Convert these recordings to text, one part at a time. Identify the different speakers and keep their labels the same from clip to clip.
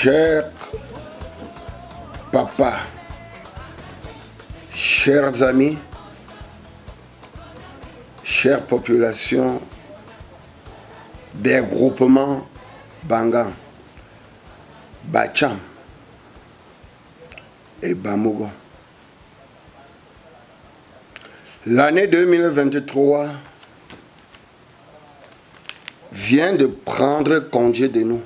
Speaker 1: Chers papas, chers amis, chère population des groupements Bangan, Bacham et Bamougo. L'année 2023 vient de prendre congé de nous.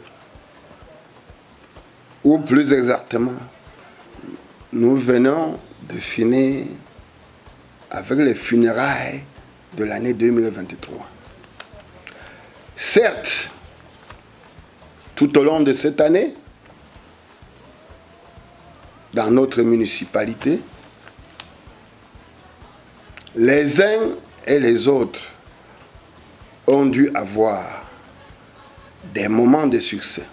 Speaker 1: Ou plus exactement, nous venons de finir avec les funérailles de l'année 2023. Certes, tout au long de cette année, dans notre municipalité, les uns et les autres ont dû avoir des moments de succès,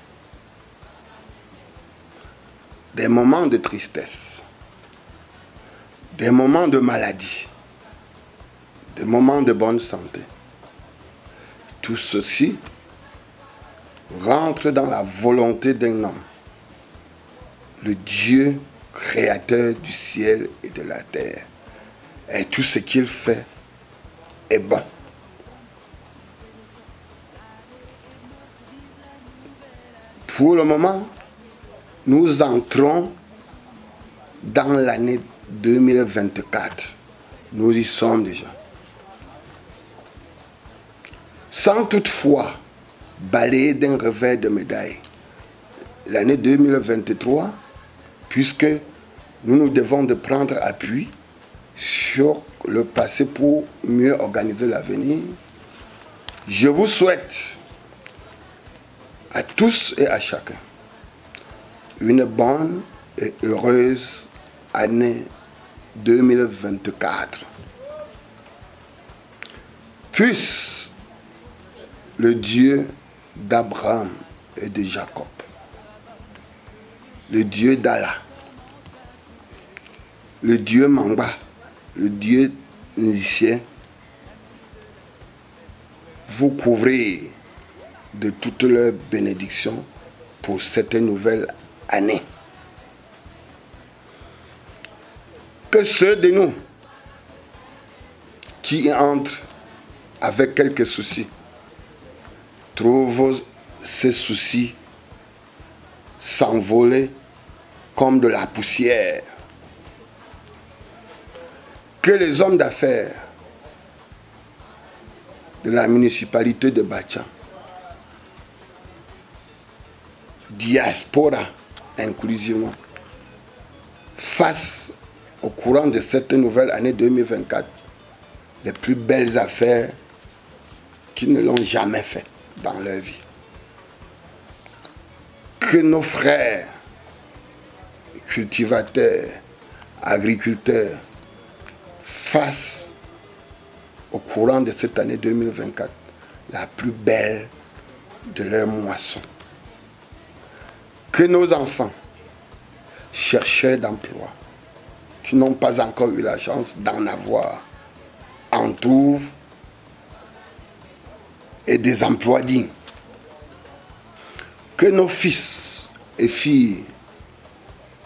Speaker 1: des moments de tristesse, des moments de maladie, des moments de bonne santé. Tout ceci rentre dans la volonté d'un homme, le Dieu créateur du ciel et de la terre. Et tout ce qu'il fait est bon. Pour le moment, nous entrons dans l'année 2024. Nous y sommes déjà. Sans toutefois balayer d'un revers de médaille l'année 2023, puisque nous devons de prendre appui sur le passé pour mieux organiser l'avenir. Je vous souhaite à tous et à chacun une bonne et heureuse année 2024. Puisse le Dieu d'Abraham et de Jacob, le Dieu d'Allah, le Dieu Mamba, le Dieu Nzissien, vous couvrir de toutes leurs bénédictions pour cette nouvelle année. Que ceux de nous qui entrent avec quelques soucis trouvent ces soucis s'envoler comme de la poussière. Que les hommes d'affaires de la municipalité de Bacham, diaspora inclusivement, fassent au courant de cette nouvelle année 2024 les plus belles affaires qu'ils ne l'ont jamais fait dans leur vie. Que nos frères cultivateurs, agriculteurs, fassent au courant de cette année 2024 la plus belle de leur moisson. Que nos enfants, chercheurs d'emploi, qui n'ont pas encore eu la chance d'en avoir, en trouvent et des emplois dignes. Que nos fils et filles,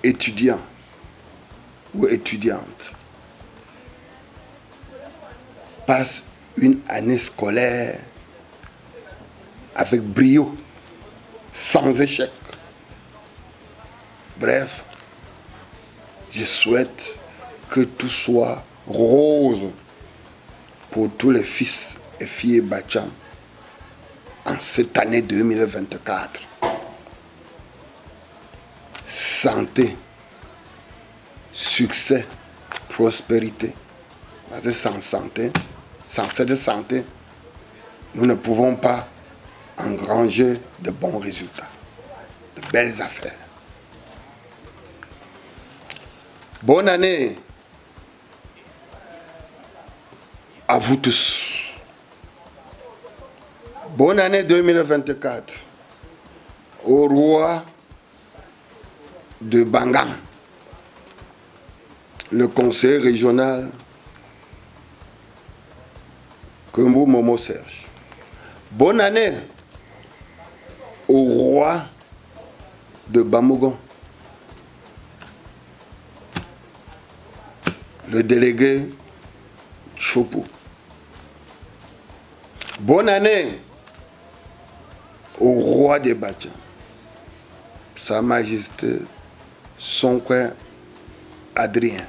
Speaker 1: étudiants ou étudiantes, passent une année scolaire avec brio, sans échec. Bref, je souhaite que tout soit rose pour tous les fils et filles Bacham en cette année 2024. Santé, succès, prospérité. Parce que sans santé, sans cette santé, nous ne pouvons pas engranger de bons résultats, de belles affaires. Bonne année à vous tous. Bonne année 2024 au roi de Bangan, le conseil régional Kumbu Momo Serge. Bonne année au roi de Bamogon, le délégué Chopo. Bonne année au roi des Bachans, Sa Majesté Sonko Adrien.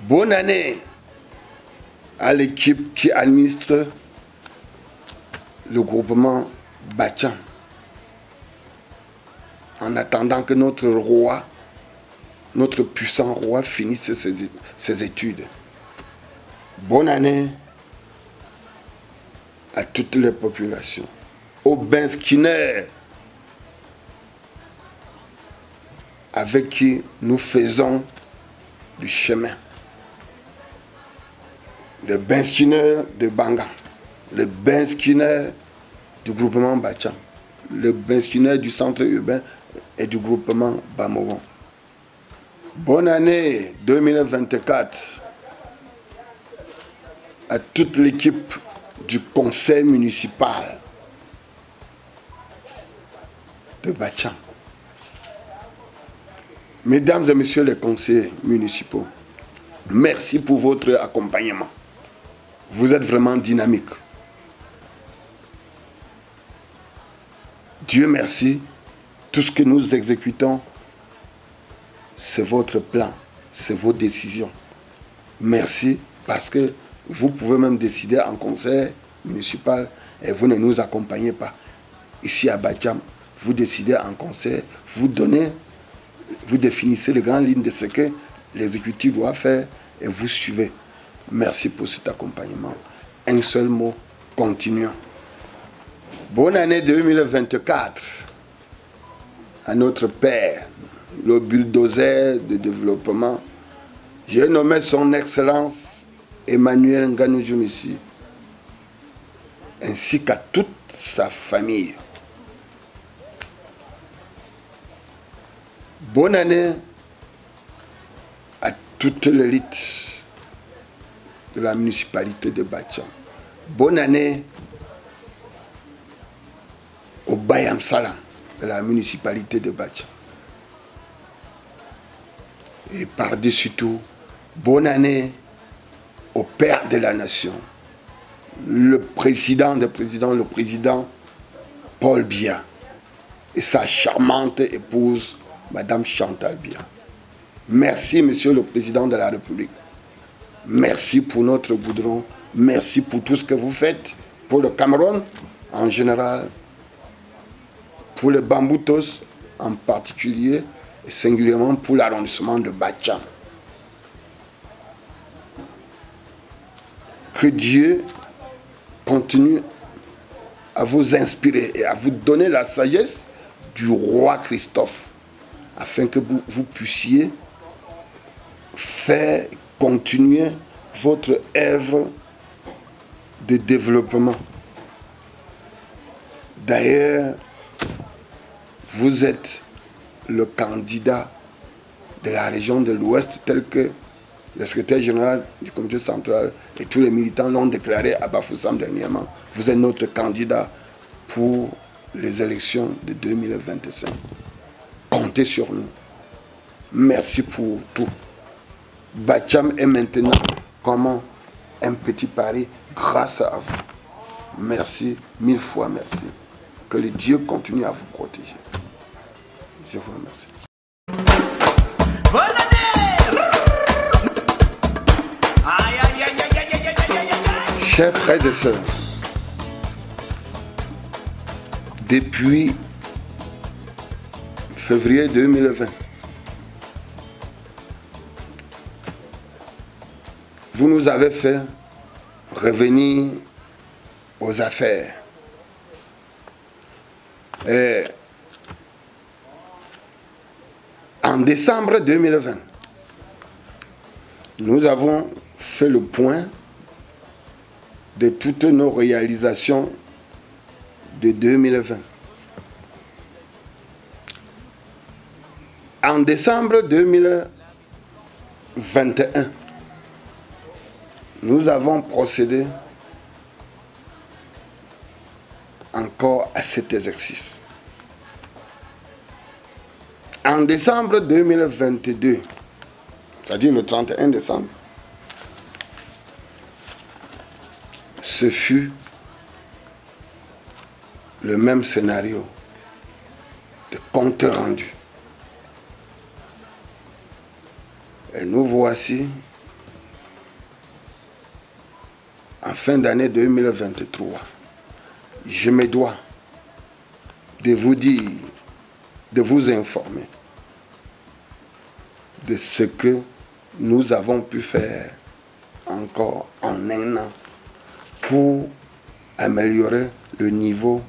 Speaker 1: Bonne année à l'équipe qui administre le groupement Bacham. En attendant que notre roi, notre puissant roi, finisse ses études. Bonne année à toutes les populations. Au Ben Skinner, avec qui nous faisons du chemin. Le Ben Skinner de Banga, le Ben Skinner du groupement Bacham, le Ben Skinner du centre urbain et du groupement Bamogon. Bonne année 2024 à toute l'équipe du conseil municipal de Bacham. Mesdames et messieurs les conseillers municipaux, merci pour votre accompagnement. Vous êtes vraiment dynamiques. Dieu merci, tout ce que nous exécutons, c'est votre plan, c'est vos décisions. Merci parce que vous pouvez même décider en conseil municipal et vous ne nous accompagnez pas. Ici à Bacham, vous décidez en conseil, vous définissez les grandes lignes de ce que l'exécutif doit faire et vous suivez. Merci pour cet accompagnement. Un seul mot, continuons. Bonne année 2024 à notre père, le bulldozer de développement. J'ai nommé son Excellence Emmanuel Nganou-Djoumissi, ainsi qu'à toute sa famille. Bonne année à toute l'élite de la municipalité de Bacham. Bonne année au Bayam Salam de la municipalité de Bacham. Et par-dessus tout, bonne année au père de la nation, le président des présidents, le président Paul Biya et sa charmante épouse, Madame Chantal Biya. Merci, Monsieur le Président de la République. Merci pour notre goudron. Merci pour tout ce que vous faites pour le Cameroun en général, pour les Bamboutos en particulier, et singulièrement pour l'arrondissement de Bacham. Que Dieu continue à vous inspirer et à vous donner la sagesse du roi Christophe, afin que vous puissiez faire continuer votre œuvre de développement. D'ailleurs, vous êtes le candidat de la région de l'Ouest, tel que le secrétaire général du comité central et tous les militants l'ont déclaré à Bafoussam dernièrement. Vous êtes notre candidat pour les élections de 2025. Comptez sur nous. Merci pour tout. Bacham est maintenant comme un petit pari grâce à vous. Merci, mille fois merci. Que le Dieu continue à vous protéger. Je vous remercie.
Speaker 2: Bonne année! Aïe, aïe, aïe, aïe, aïe, aïe, aïe, aïe.
Speaker 1: Chers frères et sœurs, depuis février 2020, vous nous avez fait revenir aux affaires. Et en décembre 2020, nous avons fait le point de toutes nos réalisations de 2020. En décembre 2021, nous avons procédé encore à cet exercice. En décembre 2022, c'est-à-dire le 31 décembre, ce fut le même scénario de compte rendu. Et nous voici en fin d'année 2023. Je me dois de vous dire, de vous informer de ce que nous avons pu faire encore en un an pour améliorer le niveau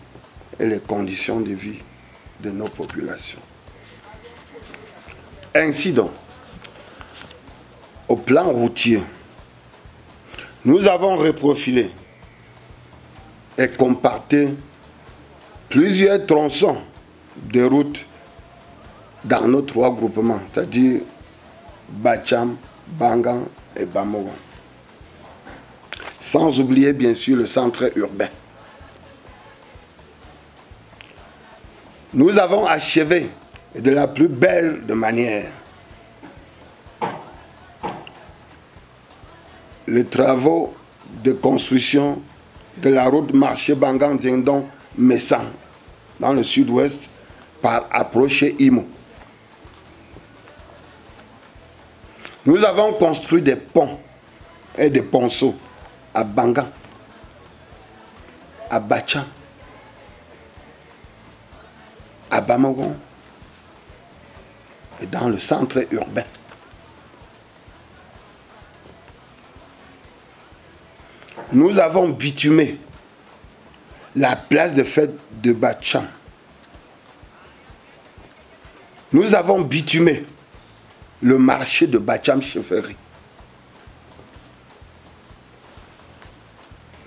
Speaker 1: et les conditions de vie de nos populations. Ainsi donc, au plan routier, nous avons reprofilé et compacté plusieurs tronçons de routes dans nos 3 groupements, c'est-à-dire Bacham, Bangan et Bamogon. Sans oublier bien sûr le centre urbain. Nous avons achevé de la plus belle de manière les travaux de construction de la route marché Bangan-Zindon-Messan dans le sud-ouest par approche Imo. Nous avons construit des ponts et des ponceaux à Bangan, à Bacham, à Bamogon et dans le centre urbain. Nous avons bitumé la place de fête de Bacham. Nous avons bitumé le marché de Bacham-Chefferie.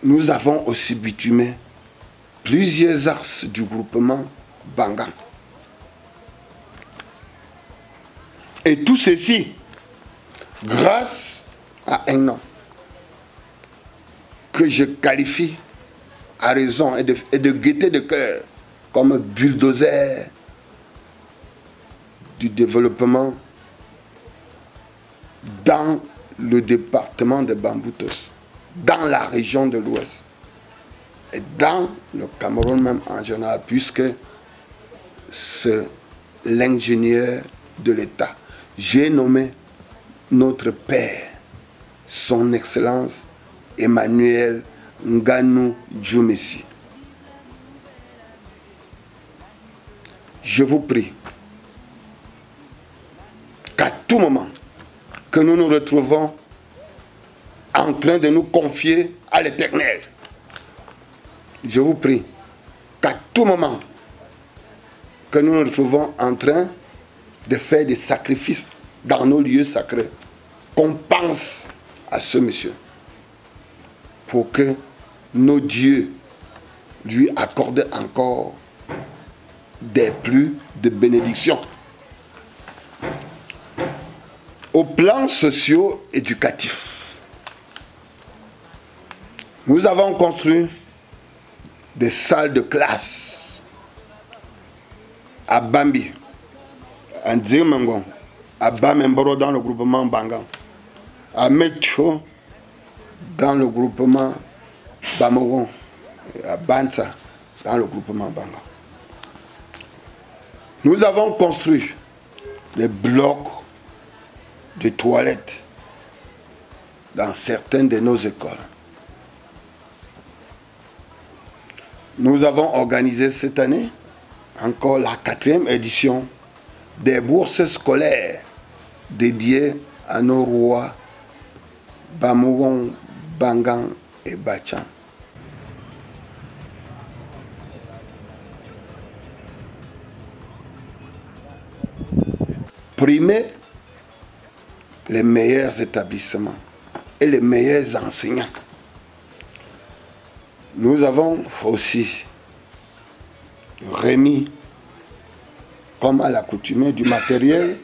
Speaker 1: Nous avons aussi bitumé plusieurs axes du groupement Bangan. Et tout ceci grâce à un homme que je qualifie à raison et de gaieté de cœur comme bulldozer du développement dans le département de Bamboutos, dans la région de l'Ouest et dans le Cameroun même en général, puisque c'est l'ingénieur de l'État. J'ai nommé notre père, son Excellence Emmanuel Nganou Djoumessi. Je vous prie qu'à tout moment que nous nous retrouvons en train de nous confier à l'Éternel, je vous prie qu'à tout moment que nous nous retrouvons en train de faire des sacrifices dans nos lieux sacrés, qu'on pense à ce monsieur pour que nos dieux lui accordent encore des plus de bénédictions. Au plan socio-éducatif, nous avons construit des salles de classe à Bambi, à Ndzimangon, à Bamemboro dans le groupement Bangan, à Metcho dans le groupement Bamogon, à Bansa dans le groupement Bangan. Nous avons construit des blocs de toilettes dans certaines de nos écoles. Nous avons organisé cette année encore la 4e édition des bourses scolaires dédiées à nos rois Bamogon, Bangan et Bacham. Primer les meilleurs établissements et les meilleurs enseignants. Nous avons aussi remis, comme à l'accoutumée, du matériel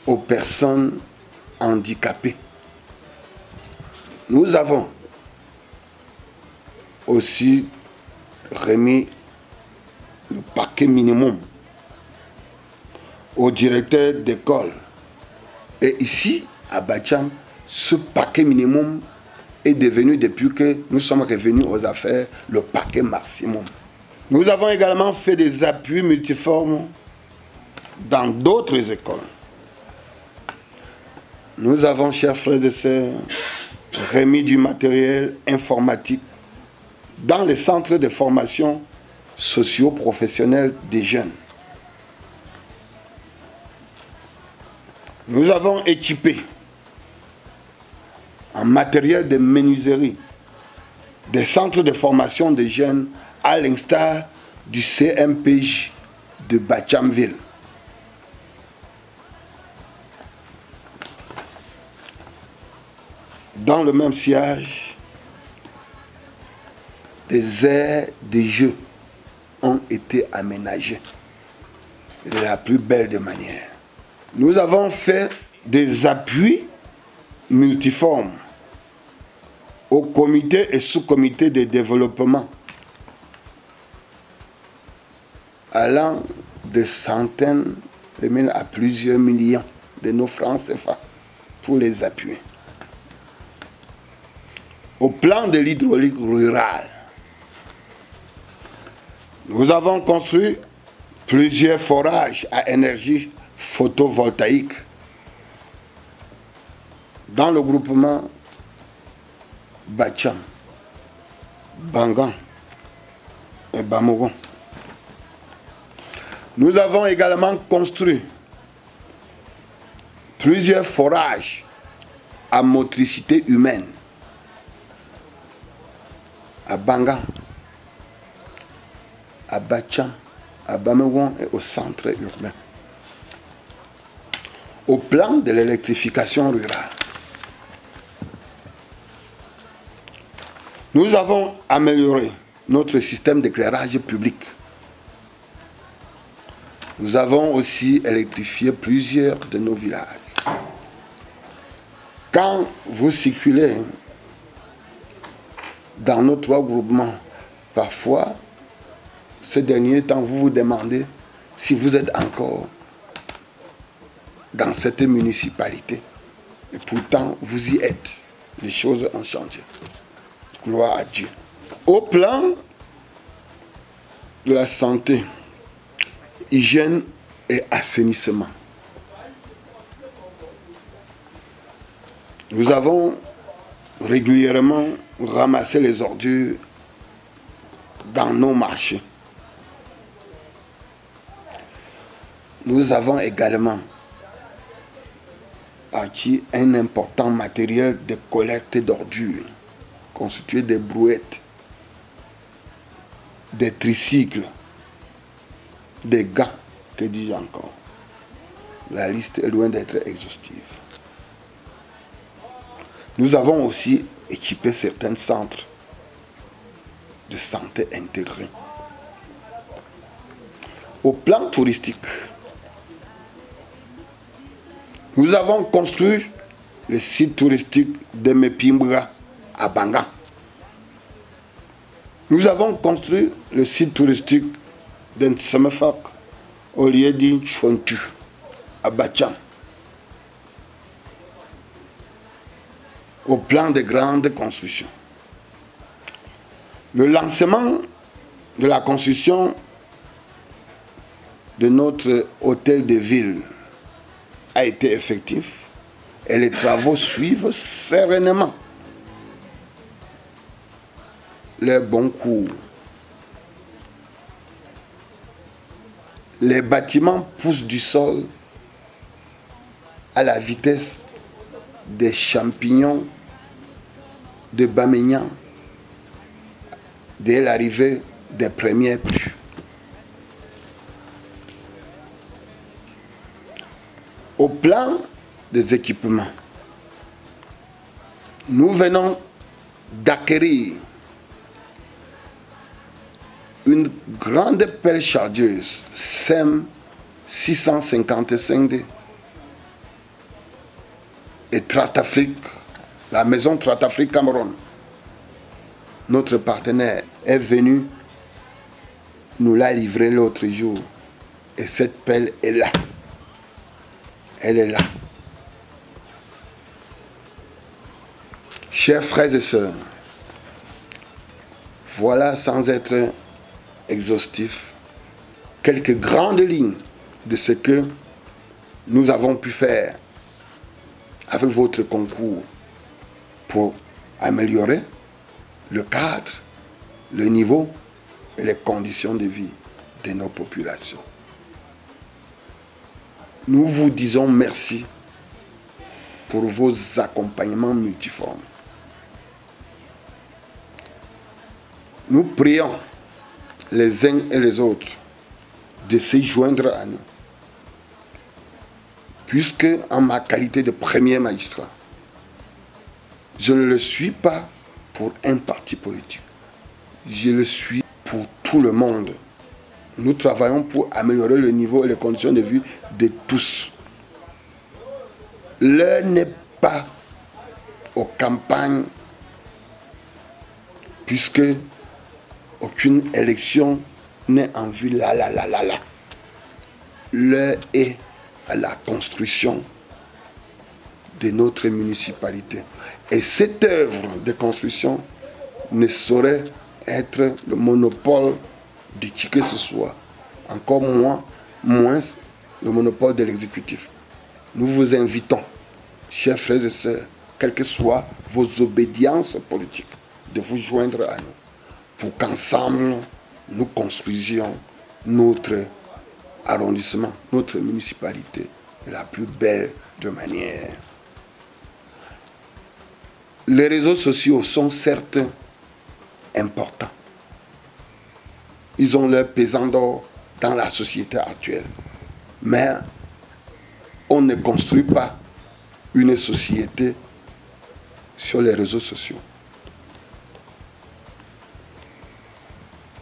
Speaker 1: aux personnes handicapées. Nous avons aussi remis le paquet minimum aux directeurs d'école. Et ici, à Bacham, ce paquet minimum est devenu, depuis que nous sommes revenus aux affaires, le paquet maximum. Nous avons également fait des appuis multiformes dans d'autres écoles. Nous avons, chers frères et sœurs, remis du matériel informatique dans les centres de formation socio-professionnelle des jeunes. Nous avons équipé en matériel de menuiserie des centres de formation des jeunes à l'instar du CMPJ de Bachamville. Dans le même sillage, des aires de jeux ont été aménagées de la plus belle des manières. Nous avons fait des appuis multiformes au comité et sous-comité de développement allant de centaines de mille à plusieurs millions de nos francs CFA pour les appuyer. Au plan de l'hydraulique rurale, nous avons construit plusieurs forages à énergie photovoltaïque dans le groupement Bacham, Bangan et Bamogon. Nous avons également construit plusieurs forages à motricité humaine à Bangan, à Bacham, à Bamogon et au centre urbain. Au plan de l'électrification rurale, nous avons amélioré notre système d'éclairage public. Nous avons aussi électrifié plusieurs de nos villages. Quand vous circulez dans nos trois groupements, parfois, ces derniers temps, vous vous demandez si vous êtes encore dans cette municipalité. Et pourtant, vous y êtes. Les choses ont changé. Gloire à Dieu. Au plan de la santé, hygiène et assainissement, nous avons régulièrement ramassé les ordures dans nos marchés. Nous avons également acquis un important matériel de collecte d'ordures constitué de brouettes, des tricycles, des gants, que dis-je encore. La liste est loin d'être exhaustive. Nous avons aussi équipé certains centres de santé intégrés. Au plan touristique, nous avons construit le site touristique de Mepimbra à Bangan. Nous avons construit le site touristique de Nsemefak au lieu de Chontu à Bacham. Au plan de grandes constructions, le lancement de la construction de notre hôtel de ville a été effectif et les travaux suivent sereinement leur bon cours. Les bâtiments poussent du sol à la vitesse des champignons de Bamignan dès l'arrivée des premières pluies. Au plan des équipements, nous venons d'acquérir une grande pelle chargeuse SEM 655D et Tratafrique, la maison Tratafrique Cameroun, notre partenaire, est venu nous la livrer l'autre jour et cette pelle est là. elle est là. Chers frères et sœurs, voilà, sans être exhaustif, quelques grandes lignes de ce que nous avons pu faire avec votre concours pour améliorer le cadre, le niveau et les conditions de vie de nos populations. Nous vous disons merci pour vos accompagnements multiformes. Nous prions les uns et les autres de se joindre à nous, puisque en ma qualité de premier magistrat, je ne le suis pas pour un parti politique. Je le suis pour tout le monde. Nous travaillons pour améliorer le niveau et les conditions de vie de tous. L'heure n'est pas aux campagnes, puisque aucune élection n'est en vue là. L'heure est à la construction de notre municipalité. Et cette œuvre de construction ne saurait être le monopole de qui que ce soit, encore moins le monopole de l'exécutif. Nous vous invitons, chers frères et sœurs, quelles que soient vos obédiences politiques, de vous joindre à nous, pour qu'ensemble, nous construisions notre arrondissement, notre municipalité, de la plus belle de manière. Les réseaux sociaux sont certes importants. Ils ont leur pesant d'or dans la société actuelle. Mais on ne construit pas une société sur les réseaux sociaux.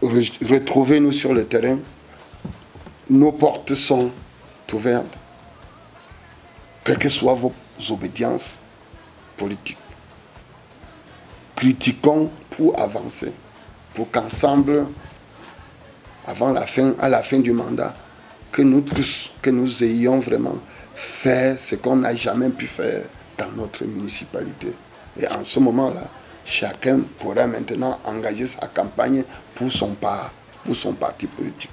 Speaker 1: Retrouvez-nous sur le terrain. Nos portes sont ouvertes. Quelles que soient vos obédiences politiques. Critiquons pour avancer. Pour qu'ensemble, à la fin du mandat, que nous tous, que nous ayons vraiment fait ce qu'on n'a jamais pu faire dans notre municipalité. Et en ce moment-là, chacun pourra maintenant engager sa campagne pour son parti politique.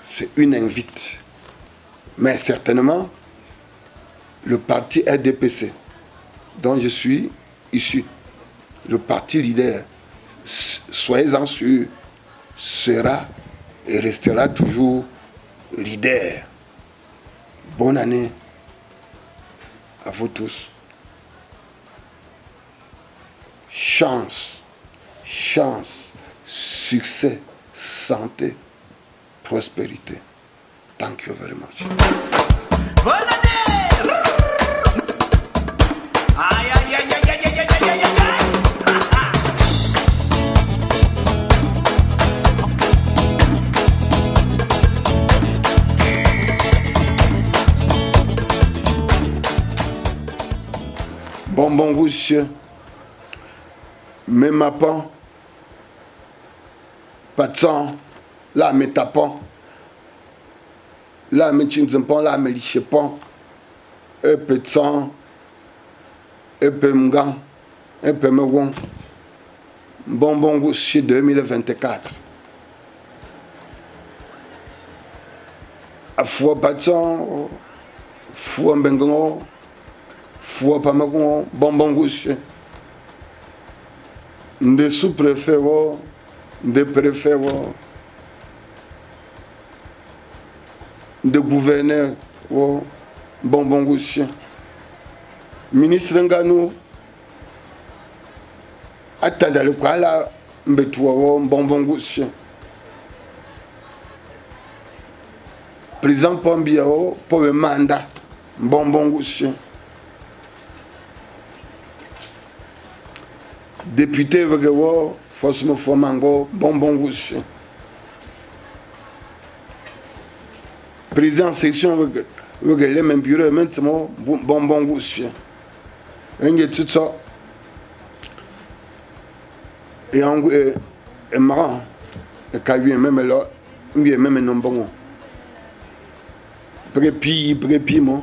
Speaker 1: C'est une invite. Mais certainement, le parti RDPC, dont je suis issu, le parti leader, soyez-en sûrs, sera et restera toujours leader. Bonne année à vous tous. Chance, succès, santé, prospérité. Thank you very much.
Speaker 2: Bonne année! Aïe, aïe, aïe, aïe, aïe, aïe, aïe, aïe, aïe.
Speaker 1: Bon, monsieur. Mais ma pan, pas de sang, là, mais tapant, là, mais chinzempon, là, mais lichepon, un peu de sang, un peu m'gan, un peu m'gon. Bon, monsieur 2024. À fois pas de sang, fois m'bengon, fois pas m'gon, bon, monsieur. De sous-préfet, de préfet, de gouverneur, bon goussi. Ministre Nganou, attendez le quoi là, bon goussi. Président Pombia, pour le mandat, bon goussi. Député Vegewo, Fosmo Fomango, bon goussi. Président section Vegele, même bureau, maintenant, bon goussi. Un y a tout ça. Et marrant, et quand il même là, il y a même un bon. Prépi, moi.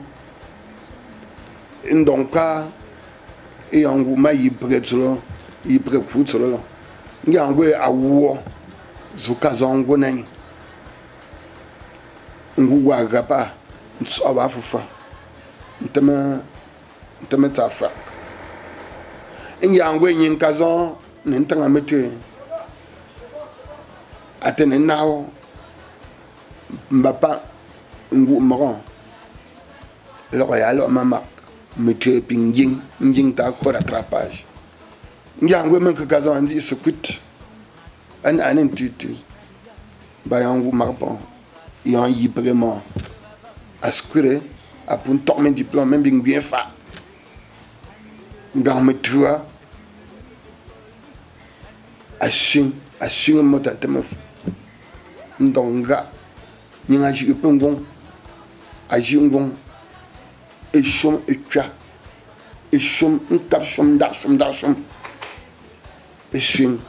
Speaker 1: Donc, et en vous m'a y prêt sur y prêt sur là. Il y a un peu à war, Zokazan Gonang. Ngouagapa, South Africa. Ntemet Africa. Il y a un peu de Kazan, n'entend mettre Atene now, Mbapa, Ngou Moran. Le Royal Mama, Mettre Pinging, Njing ta ko rattrapage. Il y a un peu de Kazan dit se quitte. Un entité. Bayan vous marpon. Il y a un vraiment assuré à pour un tourner diplôme, même bien fait. Garme toi. Assume mon tantôt. Donc, il y a un peu bon. Agir bon. Et chum et tu as. Et chum, un cap chum d'archum. Et chum.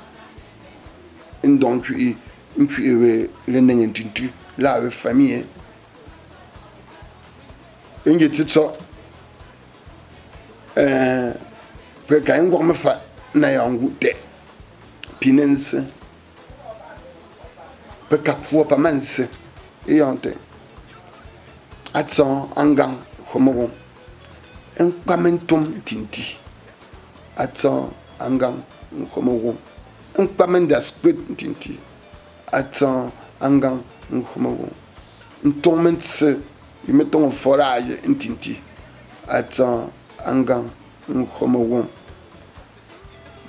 Speaker 1: Donc, tu es le n'entintu. Là, avec famille. Et il y a tout ça. Quand on me fait, n'a un goût de pinence. Peut qu'à fois pas mince. Et on te. Atsan, angang, homoron. Un pamentum tinti. Atsan, angang, homoron. Un pamen d'aspect tinti. Atsan, angang, homoron. Un tourmente se. Ils mettent en forage un tinti. Atsan, angang, homoron.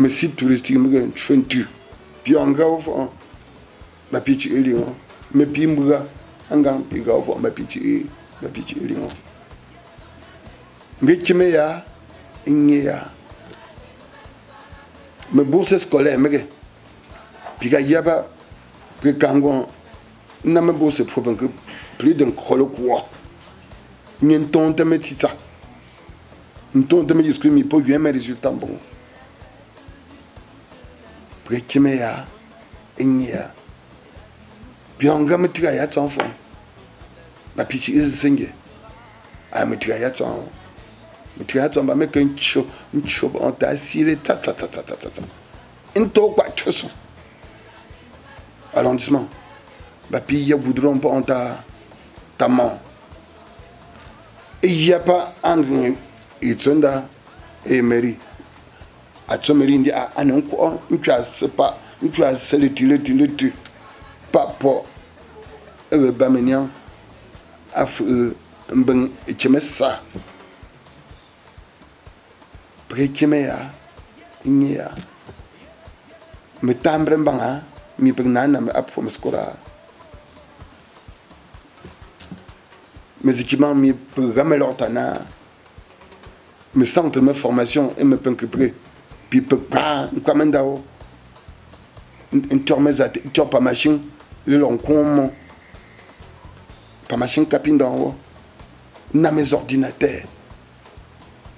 Speaker 1: Mais si touristique, me font tu. Puis en gars, ma pitch est lion. Mais puis m'ga, angang, puis gars, ma pitch est lion. Mais qui me ya, ya. Mais bourse scolaire, mais puis gars, yaba, puis kangon, n'a me bourse pour que plus d'un colo quoi. N'y a un ton de mettre ça. Un ton de mettre ce que mi peut bien mes résultats bon. Puis qui me ya, ya. Puis on gamme tu as ton enfant. Ma pitch est singé. Ah, mais tu as ton enfant. Mais tu as ton enfant, mais qu'un chou, on t'a assis, ta. Un tour quoi, tout ça. Arrondissement. Ma pille, voudront pas en ta main. Et il n'y a pas un et Tsunda et Mary. À Tsomerindi, à un quoi, tu as pas, tu as tu. Pas pour Bamenian, Afre, Ben et Chemessa. Prekemea, Inia. Me tambrembanga, mi penana me up for Mescora. Mes équipements, mes programmes l'ortana, mes centres de formation et mes penquepré. Puis, pas, quoi, mendao. Une tour pas machine, le long com, pas machine capine d'en haut. N'a mes ordinateurs.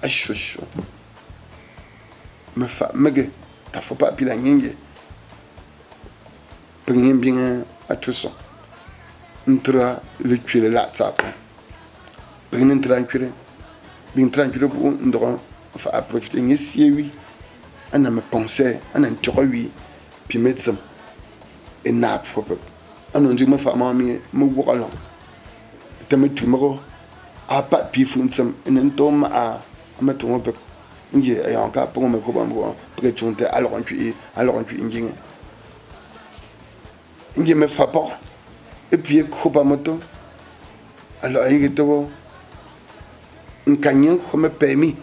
Speaker 1: Ah, chaud. Me fa, me t'as faut pas piler n'yé. Prenez bien à tout ça. Entra le cuir là, ça. Prenez tranquille. Bien tranquille pour un droit. Enfin, à profiter n'yé si oui. On a me pensé, on a un oui. Puis médecin. Et n'a pas. On a dit ma femme a mis mon bourreau. Tu me tumoro. A pas puis funsam. Et un tome à mettre un peu. Il y a encore pour me couper pour prétendre alors on puis ingénieur. Il me fait pas. Et puis coupe à moto. Alors il est tout. Un camion comme permis.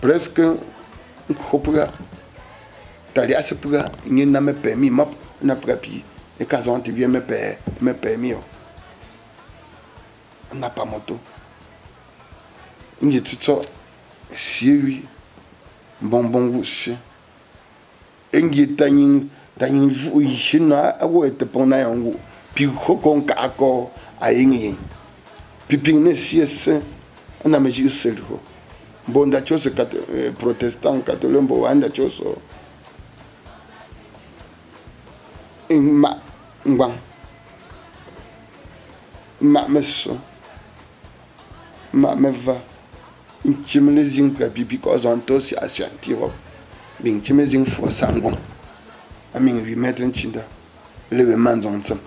Speaker 1: Presque un coupe. T'as dit à ce point, il n'a pas permis, n'a pas pris. Et quand on te vient me permis, on n'a pas moto. Il y a tout ça. Si oui, bon goût. Et il y a une fouille chez nous, à où est-ce qu'on a un goût. Puis qu'on a encore à y. Puis puis si on a mis seul. Bon, d'accord, c'est protestant, catholique, bon, d'accord. Ma ngwang ma me so ma me va chimle zing ka bibi ko zanto si ashanti wo bing chimle zing fo sangom aming wi metren chinda le manzon tsam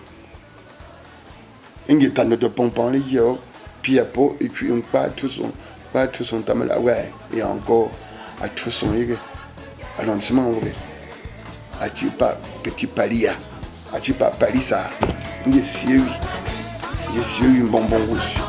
Speaker 1: ingi tando de pompon le yo puis après et puis on pas tous on tamala ouais et encore à tous on y à lancement vrai à tu pas petit palia à tu pas palisa ingi sieu un bonbon rouge